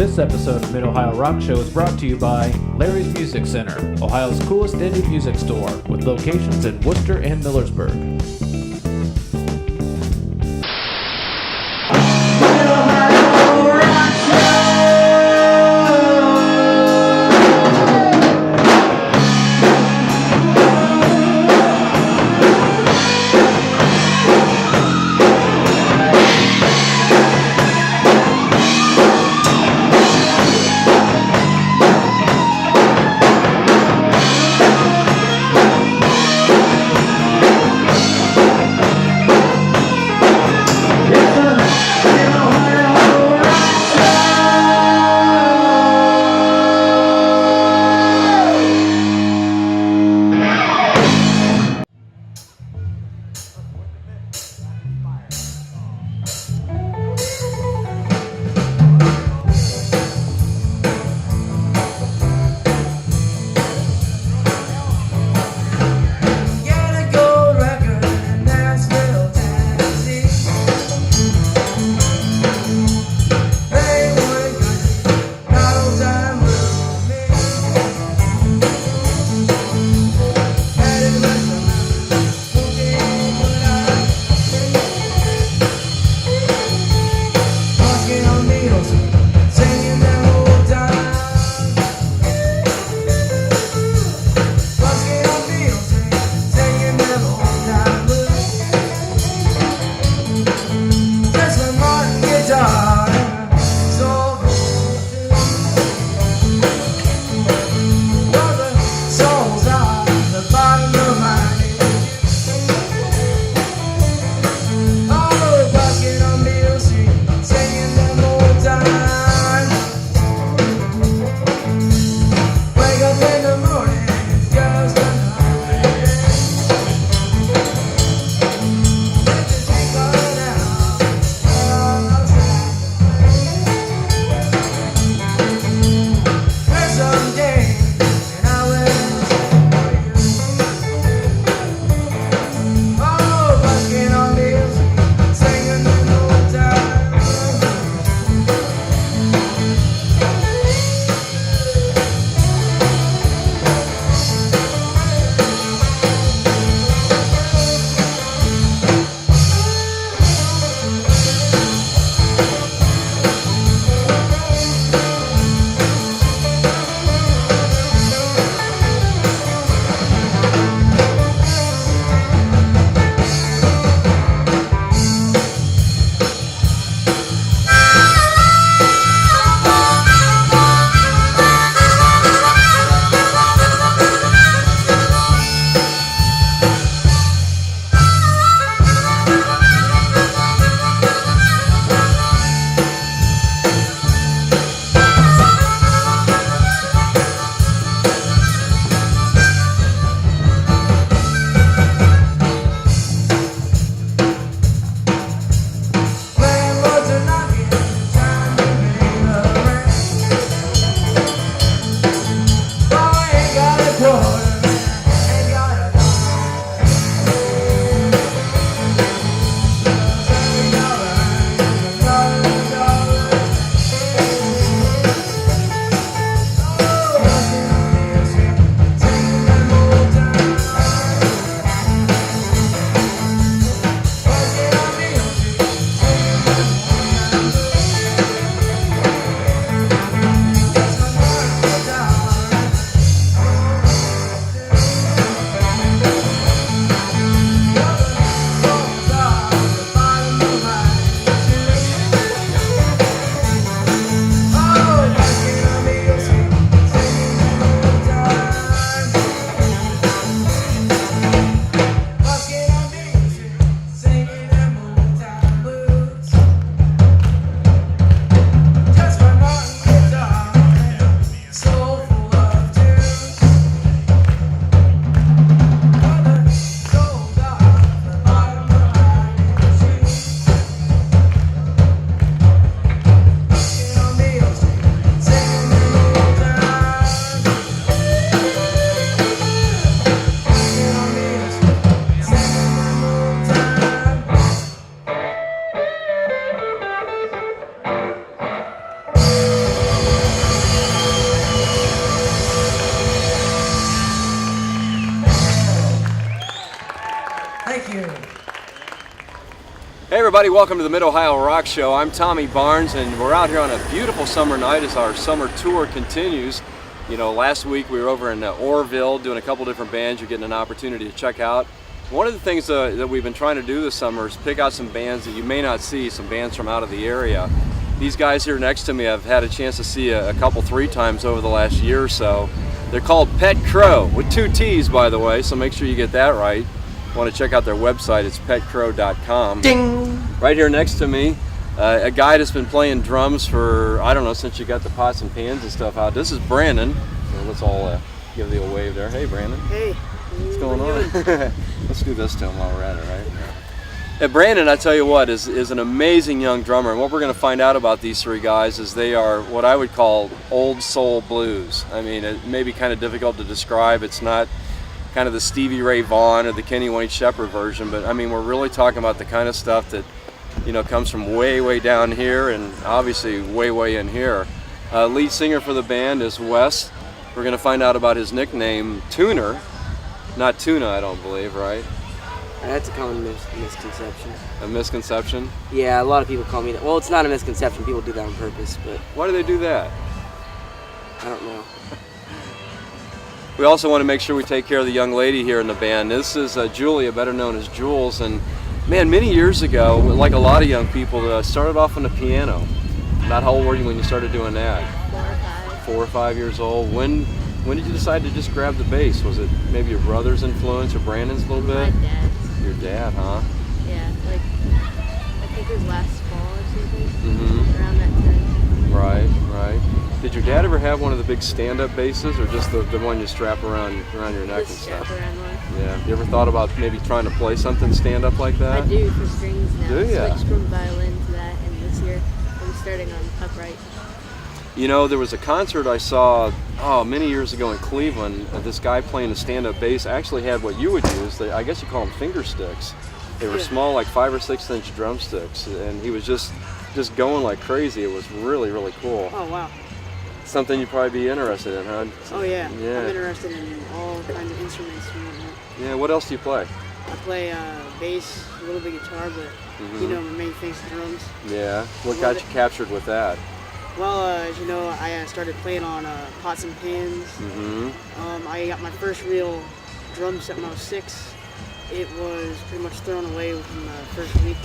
This episode of Mid-Ohio Rock Show is brought to you by Larry's Music Center, Ohio's coolest indie music store, with locations in Worcester and Millersburg. Hey everybody, welcome to the Mid-Ohio Rock Show. I'm Tommy Barnes and we're out here on a beautiful summer night as our summer tour continues. You know, last week we were over in Orrville doing a couple different bands you're getting an opportunity to check out. One of the things that we've been trying to do this summer is pick out some bands that you may not see, some bands from out of the area. These guys here next to me I've had a chance to see a couple, 3 times over the last year or so. They're called Pett Crow, with 2 T's by the way, so make sure you get that right. Want to check out their website, it's pettcrow.com. Ding! Right here next to me, a guy that's been playing drums for, I don't know, since you got the pots and pans and stuff out. This is Brandon. So let's all give the old wave there. Hey Brandon. Hey. What's going on? Let's do this to him while we're at it, right? Yeah, Brandon, I tell you what, is an amazing young drummer, and what we're going to find out about these 3 guys is they are what I would call old soul blues. I mean, it may be kind of difficult to describe. It's not kind of the Stevie Ray Vaughan or the Kenny Wayne Shepherd version, but I mean, we're really talking about the kind of stuff that, you know, comes from way, way down here and obviously way, way in here. Lead singer for the band is Wes. We're going to find out about his nickname, Tuner. Not Tuna, I don't believe, right? That's a common misconception. A misconception? Yeah, a lot of people call me that. Well, it's not a misconception. People do that on purpose, but Why do they do that? I don't know. We also want to make sure we take care of the young lady here in the band. This is Julia, better known as Jules, and man, many years ago, like a lot of young people, started off on the piano. About how old were you when you started doing that? 4 or 5. 4 or 5 years old. When did you decide to just grab the bass? Was it maybe your brother's influence or Brandon's a little bit? My dad's. Your dad, huh? Yeah, like I think it was last fall or something. Mm-hmm. Around that time. Right. Did your dad ever have one of the big stand-up basses, or just the one you strap around your neck and Just stuff? strap around one. Yeah. You ever thought about maybe trying to play something stand-up like that? I do for strings now. Do ya? Switched from violin to that, and this year I'm starting on upright. You know, there was a concert I saw many years ago in Cleveland. This guy playing a stand-up bass actually had what you would use. I guess you call them finger sticks. They were small, like 5 or 6 inch drumsticks, and he was just going like crazy. It was really, really cool. Oh, wow. Something you'd probably be interested in, huh? Oh, yeah. Yeah. I'm interested in all kinds of instruments. Yeah. What else do you play? I play bass, a little bit guitar, but you know, my main thing's drums. Yeah. What got you captured with that? Well, as you know, I started playing on pots and pans. Mm-hmm. I got my first real drum set when I was 6. It was pretty much thrown away within the first week.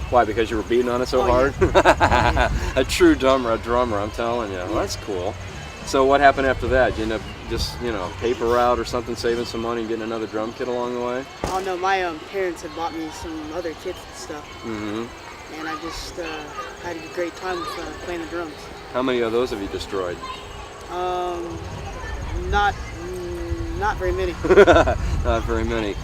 Why? Because you were beating on it so hard? Yeah. A true drummer, I'm telling you. Well, that's cool. So what happened after that? You end up just, paper route or something, saving some money and getting another drum kit along the way? Oh no, my parents had bought me some other kits and stuff. Mm-hmm. And I just had a great time with playing the drums. How many of those have you destroyed? Not very many. Not very many.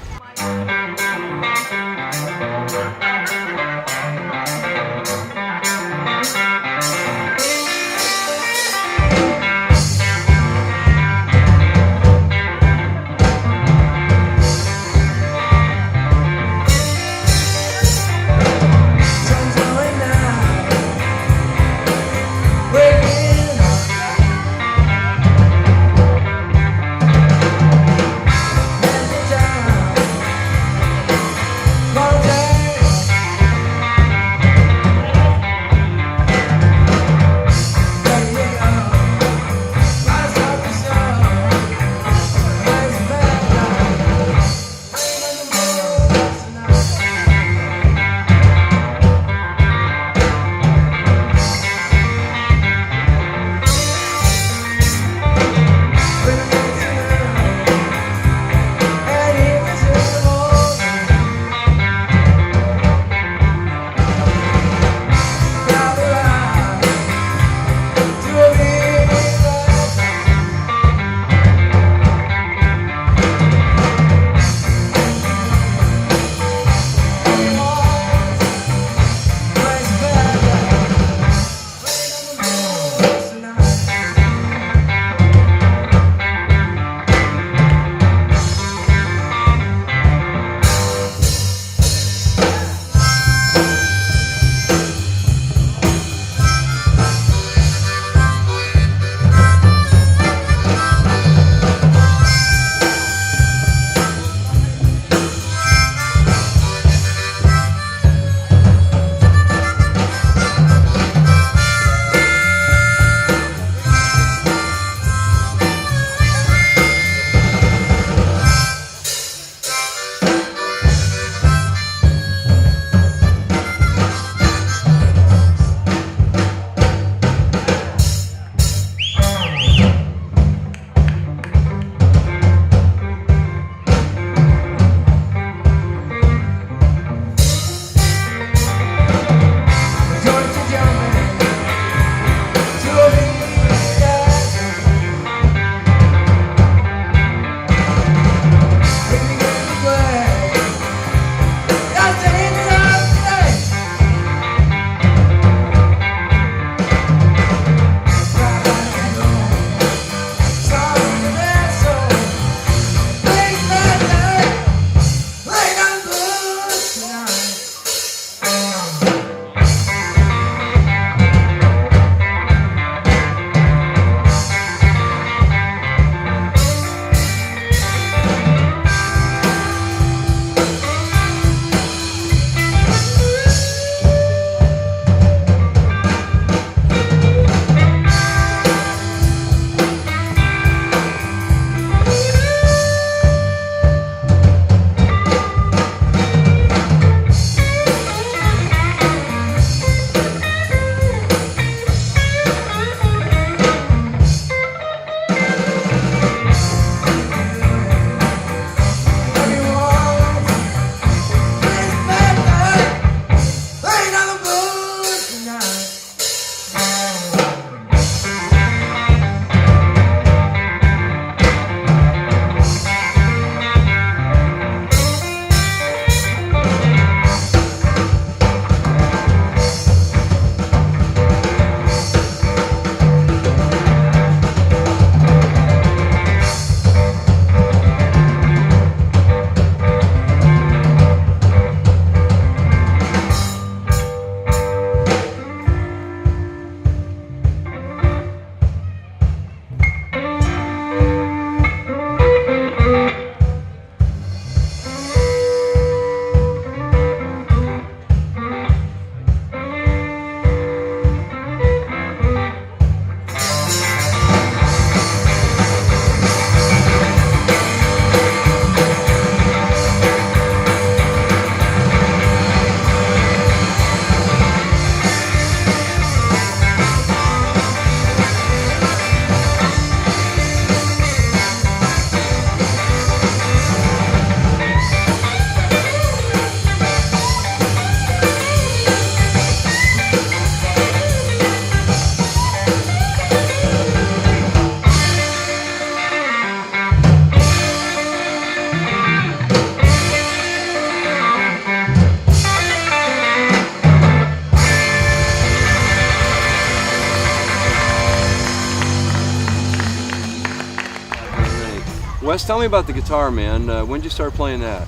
Wes, tell me about the guitar, man. When did you start playing that?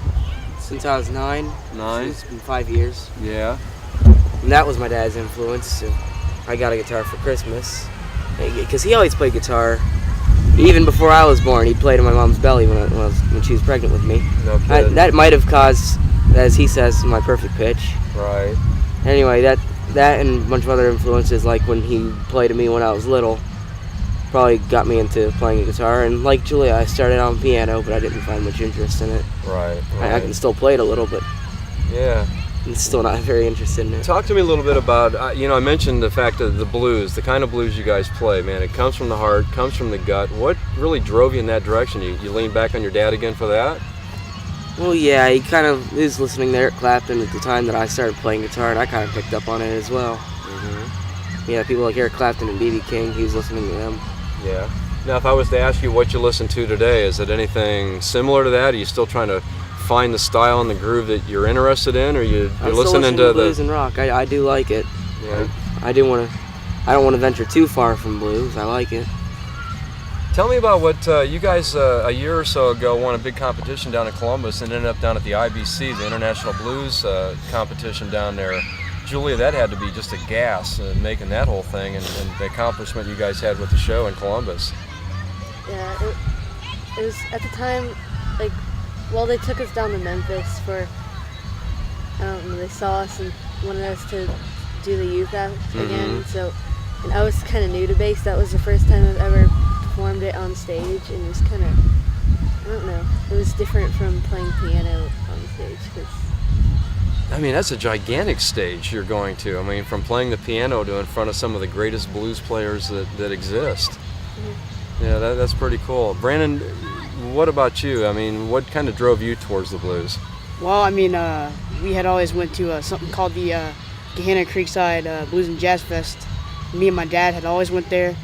Since I was 9. 9? It's been 5 years. Yeah. And that was my dad's influence. So I got a guitar for Christmas. Because he always played guitar. Even before I was born, he played in my mom's belly when she was pregnant with me. No kidding. That might have caused, as he says, my perfect pitch. Right. Anyway, that and a bunch of other influences, like when he played to me when I was little, probably got me into playing a guitar. And like Julia, I started on piano, but I didn't find much interest in it. Right. I can still play it a little, but Yeah. I'm still not very interested in it. Talk to me a little bit about, I mentioned the fact of the blues, the kind of blues you guys play, man. It comes from the heart, comes from the gut. What really drove you in that direction? You lean back on your dad again for that? Well, yeah, he kind of was listening to Eric Clapton at the time that I started playing guitar, and I kind of picked up on it as well. Mm-hmm. Yeah, people like Eric Clapton and B.B. King, he was listening to them. Yeah. Now, if I was to ask you what you listen to today, is it anything similar to that? Are you still trying to find the style and the groove that you're interested in, or you're listening to blues and rock? I do like it. Yeah. I don't want to venture too far from blues. I like it. Tell me about what you guys a year or so ago won a big competition down in Columbus and ended up down at the IBC, the International Blues competition down there. Julia, that had to be just a gas making that whole thing, and the accomplishment you guys had with the show in Columbus. Yeah, it was at the time, like, well, they took us down to Memphis for, they saw us and wanted us to do the youth act again. So, and I was kind of new to bass. That was the first time I've ever performed it on stage, and it was kind of, I don't know, it was different from playing piano on stage. I mean, that's a gigantic stage you're going to. I mean, from playing the piano to in front of some of the greatest blues players that exist. Mm-hmm. Yeah, that's pretty cool. Brandon, what about you? I mean, what kind of drove you towards the blues? Well, I mean, we had always went to something called the Gehanna Creekside Blues and Jazz Fest. Me and my dad had always went there,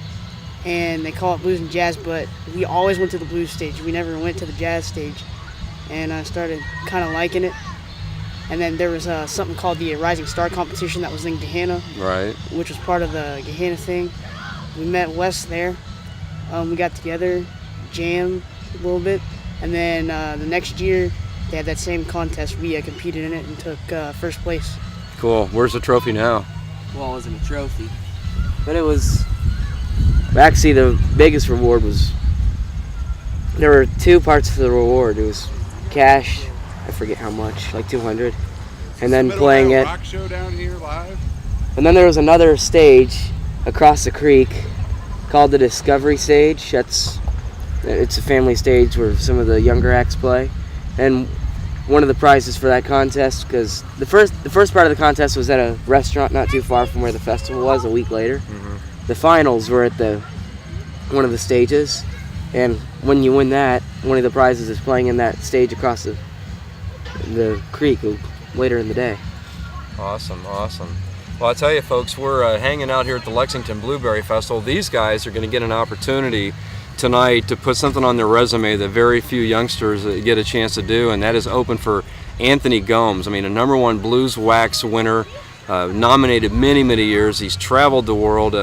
and they call it blues and jazz, but we always went to the blues stage. We never went to the jazz stage, and I started kind of liking it. And then there was something called the Rising Star competition that was in Gehanna, Right. which was part of the Gehanna thing. We met Wes there. We got together, jammed a little bit, and then the next year they had that same contest. We competed in it and took first place. Cool. Where's the trophy now? Well, it wasn't a trophy, but it was. Actually, the biggest reward was. There were two parts of the reward. It was cash. I forget how much, like 200, and then playing it. Rock show down here live. And then there was another stage across the creek called the Discovery Stage. It's a family stage where some of the younger acts play. And one of the prizes for that contest, because the first part of the contest was at a restaurant not too far from where the festival was a week later. Mm-hmm. The finals were at one of the stages, and when you win that, one of the prizes is playing in that stage across the creek later in the day. Awesome. Well, I tell you, folks, we're hanging out here at the Lexington Blueberry Festival. These guys are going to get an opportunity tonight to put something on their resume that very few youngsters get a chance to do, and that is open for Anthony Gomes. I mean, a #1 Blues Wax winner, nominated many years. He's traveled the world.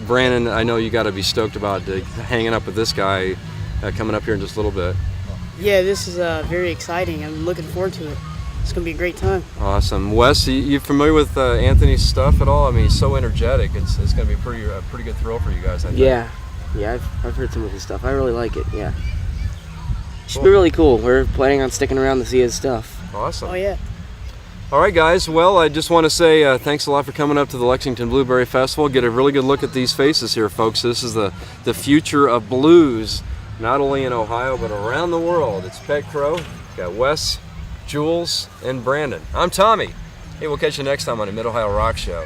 Brandon, I know you got to be stoked about hanging up with this guy coming up here in just a little bit. Yeah, this is very exciting. I'm looking forward to it. It's going to be a great time. Awesome. Wes, you familiar with Anthony's stuff at all? I mean, he's so energetic. It's going to be a pretty good thrill for you guys, I think. Yeah, I've heard some of his stuff. I really like it. Yeah, should be really cool. We're planning on sticking around to see his stuff. Awesome. Oh, yeah. All right, guys. Well, I just want to say thanks a lot for coming up to the Lexington Blueberry Festival. Get a really good look at these faces here, folks. This is the future of blues, not only in Ohio, but around the world. It's Pett Crow. Got Wes, Jules, and Brandon. I'm Tommy. Hey, we'll catch you next time on the Mid-Ohio Rock Show.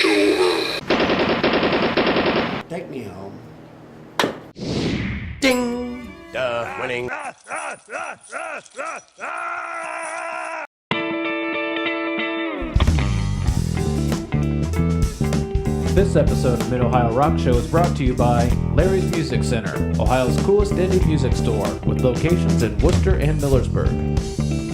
Take me home. Ding! Winning. This episode of Mid-Ohio Rock Show is brought to you by Larry's Music Center, Ohio's coolest indie music store, with locations in Worcester and Millersburg.